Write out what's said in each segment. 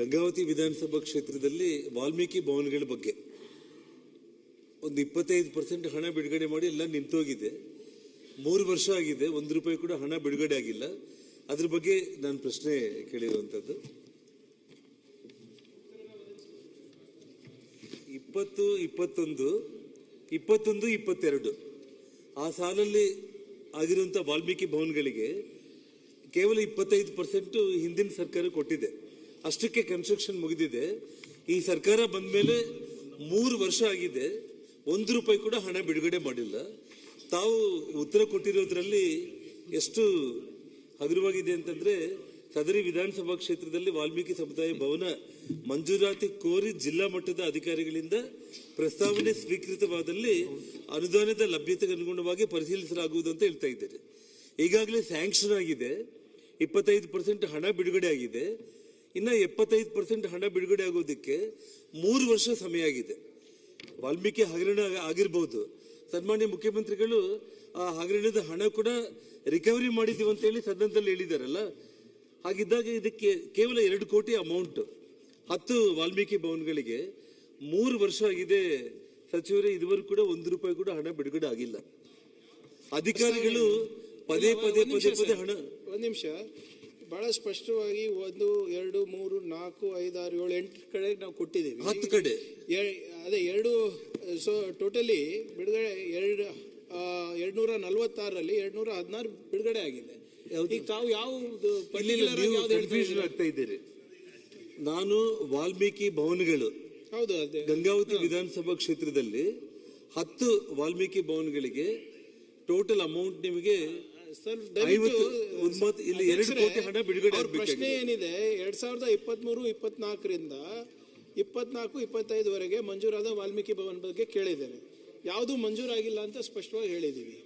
ಗಂಗಾವತಿ ವಿಧಾನಸಭಾ ಕ್ಷೇತ್ರದಲ್ಲಿ ವಾಲ್ಮೀಕಿ ಭವನಗಳ ಬಗ್ಗೆ ಒಂದು 25% ಹಣ ಬಿಡುಗಡೆ ಮಾಡಿ ಎಲ್ಲ ನಿಂತೋಗಿದೆ. 3 ವರ್ಷ ಆಗಿದೆ, 1 ರೂಪಾಯಿ ಕೂಡ ಹಣ ಬಿಡುಗಡೆ ಆಗಿಲ್ಲ. ಅದ್ರ ಬಗ್ಗೆ ನಾನು ಪ್ರಶ್ನೆ ಕೇಳಿರುವಂತದ್ದು. 20, 21, 21, 22 ಆ ಸಾಲಲ್ಲಿ ಆಗಿರುವಂತ ವಾಲ್ಮೀಕಿ ಭವನಗಳಿಗೆ ಕೇವಲ 25% ಹಿಂದಿನ ಸರ್ಕಾರ ಕೊಟ್ಟಿದೆ. ಅಷ್ಟಕ್ಕೆ ಕನ್ಸ್ಟ್ರಕ್ಷನ್ ಮುಗಿದಿದೆ. ಈ ಸರ್ಕಾರ ಬಂದ ಮೇಲೆ 3 ವರ್ಷ ಆಗಿದೆ, 1 ರೂಪಾಯಿ ಕೂಡ ಹಣ ಬಿಡುಗಡೆ ಮಾಡಿಲ್ಲ. ತಾವು ಉತ್ತರ ಕೊಟ್ಟಿರೋದ್ರಲ್ಲಿ ಎಷ್ಟು ಹಗುರವಾಗಿದೆ ಅಂತಂದ್ರೆ, ಸದರಿ ವಿಧಾನಸಭಾ ಕ್ಷೇತ್ರದಲ್ಲಿ ವಾಲ್ಮೀಕಿ ಸಮುದಾಯ ಭವನ ಮಂಜೂರಾತಿ ಕೋರಿ ಜಿಲ್ಲಾ ಮಟ್ಟದ ಅಧಿಕಾರಿಗಳಿಂದ ಪ್ರಸ್ತಾವನೆ ಸ್ವೀಕೃತವಾದಲ್ಲಿ ಅನುದಾನದ ಲಭ್ಯತೆಗೆ ಅನುಗುಣವಾಗಿ ಪರಿಶೀಲಿಸಲಾಗುವುದು ಅಂತ ಹೇಳ್ತಾ ಇದ್ದಾರೆ. ಈಗಾಗಲೇ ಸ್ಯಾಂಕ್ಷನ್ ಆಗಿದೆ, 25% ಹಣ ಬಿಡುಗಡೆ ಆಗಿದೆ. ಇನ್ನ 75% ಹಣ ಬಿಡುಗಡೆ ಆಗೋದಕ್ಕೆ 3 ವರ್ಷ ಸಮಯ ಆಗಿದೆ. ವಾಲ್ಮೀಕಿ ಹಗರಣ ಆಗಿರ್ಬಹುದು, ಸನ್ಮಾನ್ಯ ಮುಖ್ಯಮಂತ್ರಿಗಳು ಆ ಹಗರಣದ ಹಣ ಕೂಡ ರಿಕವರಿ ಮಾಡಿದೀವಿ ಅಂತ ಹೇಳಿ ಸದನದಲ್ಲಿ ಹೇಳಿದಾರಲ್ಲ. ಹಾಗಿದ್ದಾಗ ಇದಕ್ಕೆ ಕೇವಲ 2 ಕೋಟಿ ಅಮೌಂಟ್ 10 ವಾಲ್ಮೀಕಿ ಭವನಗಳಿಗೆ 3 ವರ್ಷ ಆಗಿದೆ ಸಚಿವರೇ, ಇದುವರೆಗೂ ಕೂಡ 1 ರೂಪಾಯಿ ಕೂಡ ಹಣ ಬಿಡುಗಡೆ ಆಗಿಲ್ಲ. ಅಧಿಕಾರಿಗಳು ಪದೇ ಪದೇ ಹಣ. ಒಂದು ನಿಮಿಷ, ಬಹಳ ಸ್ಪಷ್ಟವಾಗಿ 1, 2, 3, 4, 5, 6, 7, 8 ಕಡೆ ನಾವು ಕೊಟ್ಟಿದ್ದೀವಿ. 10 ಕಡೆ ಅದೇ 2. ಸೊ ಟೋಟಲಿ ಬಿಡುಗಡೆ 246ರಲ್ಲಿ 216 ಬಿಡುಗಡೆ ಆಗಿದೆ. ಈಗ ತಾವು ಯಾವ್ದು ಕನ್ಫ್ಯೂಷನ್ ಆಗ್ತಾ ಇದ್ದೀರಿ. ನಾನು ವಾಲ್ಮೀಕಿ ಭವನಗಳು, ಹೌದು, ಅದೇ ಗಂಗಾವತಿ ವಿಧಾನಸಭಾ ಕ್ಷೇತ್ರದಲ್ಲಿ 10 ವಾಲ್ಮೀಕಿ ಭವನಗಳಿಗೆ ಟೋಟಲ್ ಅಮೌಂಟ್ ನಿಮಗೆ 2 ಕೋಟಿ ಹಣ ಬಿಡುಗಡೆ. ಪ್ರಶ್ನೆ ಏನಿದೆ, 2023-24ರಿಂದ 24-25ವರೆಗೆ ಮಂಜೂರಾದ ವಾಲ್ಮೀಕಿ ಭವನ ಬಗ್ಗೆ ಕೇಳಿದ್ದೇನೆ. ಯಾವುದು ಮಂಜೂರಾಗಿಲ್ಲ ಅಂತ ಸ್ಪಷ್ಟವಾಗಿ ಹೇಳಿದೀವಿ.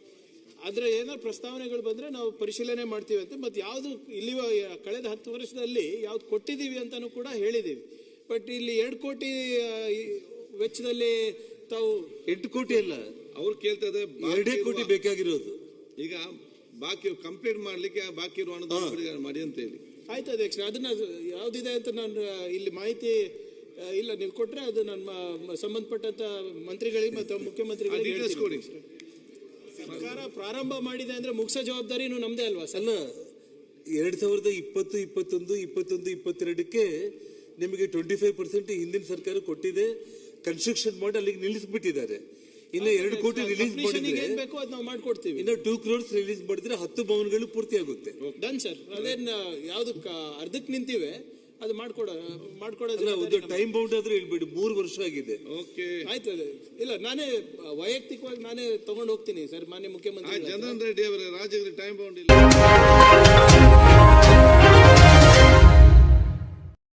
ಆದ್ರೆ ಏನಾದ್ರು ಪ್ರಸ್ತಾವನೆಗಳು ಬಂದ್ರೆ ನಾವು ಪರಿಶೀಲನೆ ಮಾಡ್ತೀವಿ ಅಂತ. ಮತ್ತೆ ಯಾವ್ದು ಇಲ್ಲಿ ಕಳೆದ 10 ವರ್ಷದಲ್ಲಿ ಯಾವ್ದು ಕೊಟ್ಟಿದೀವಿ ಅಂತಾನು ಕೂಡ ಹೇಳಿದೀವಿ. ಬಟ್ ಇಲ್ಲಿ 2 ಕೋಟಿ ವೆಚ್ಚದಲ್ಲಿ ತಾವು 8 ಕೋಟಿ ಅಲ್ಲ, ಅವ್ರು ಕೇಳ್ತಾ ಇದ್ದಾರೆ 2 ಕೋಟಿ ಬೇಕಾಗಿರೋದು. ಈಗ ಬಾಕಿ ಕಂಪ್ಲೀಟ್ ಮಾಡ್ಲಿಕ್ಕೆ ಬಾಕಿ ಇರುವ ಅನುದಾನ ಮಾಡಿ ಅಂತ ಹೇಳಿ. ಆಯ್ತು ಅಧ್ಯಕ್ಷ, ಅದನ್ನ ಯಾವ್ದಿದೆ ಅಂತ ನಾನು ಇಲ್ಲಿ ಮಾಹಿತಿ ಇಲ್ಲ, ನೀವು ಕೊಟ್ರೆ ಅದು ನನ್ನ ಸಂಬಂಧಪಟ್ಟಂತ ಮಂತ್ರಿಗಳಿಗೆ ಮತ್ತು ಮುಖ್ಯಮಂತ್ರಿಗಳಿಗೆ ಕೊಡಿ. ಸರ್ಕಾರ ಪ್ರಾರಂಭ ಮಾಡಿದೆ ಅಂದ್ರೆ ಮುಗಿಸೋ ಜವಾಬ್ದಾರಿನೂ ನಮ್ದೇ ಅಲ್ವಾ ಸರ್? 2020, 21, 22ಕ್ಕೆ ನಿಮಗೆ 25% ಹಿಂದಿನ ಸರ್ಕಾರ ಕೊಟ್ಟಿದೆ. ಕನ್ಸ್ಟ್ರಕ್ಷನ್ ಮಾಡಿ ಅಲ್ಲಿಗೆ ನಿಲ್ಲಿಸ್ಬಿಟ್ಟಿದ್ದಾರೆ. ಇನ್ನು 2 ಕೋಟಿ ರಿಲೀಸ್ ಮಾಡಿದ್ರೆ ಬೇಕು ಅದು ನಾವು ಮಾಡ್ಕೊಡ್ತೀವಿ. ಇನ್ನು 2 crores ರಿಲೀಸ್ ಮಾಡಿದ್ರೆ 10 ಭವನಗಳು ಪೂರ್ತಿ ಆಗುತ್ತೆ. Done sir. ಅದೇನ್ ಯಾವ್ದಕ್ಕೆ ಅರ್ಧಕ್ಕೆ ನಿಂತಿವೆ ಅದು ಮಾಡ್ಕೊಡೋದಿಲ್ಲ. ಒಂದು ಟೈಮ್ ಬೌಂಡ್ ಆದ್ರೂ ಹೇಳ್ಬೇಡಿ, 3 ವರ್ಷ ಆಗಿದೆ. ಓಕೆ, ಆಯ್ತು. ಇಲ್ಲ, ನಾನೇ ವೈಯಕ್ತಿಕವಾಗಿ ನಾನೇ ತಗೊಂಡು ಹೋಗ್ತೀನಿ ಸರ್ ಮಾನ್ಯ ಮುಖ್ಯಮಂತ್ರಿ. ಜನಾರ್ದನ್ ರೆಡ್ಡಿ ಅವರ ರಾಜ್ಯದಲ್ಲಿ ಟೈಮ್ ಬೌಂಡ್ ಇಲ್ಲ.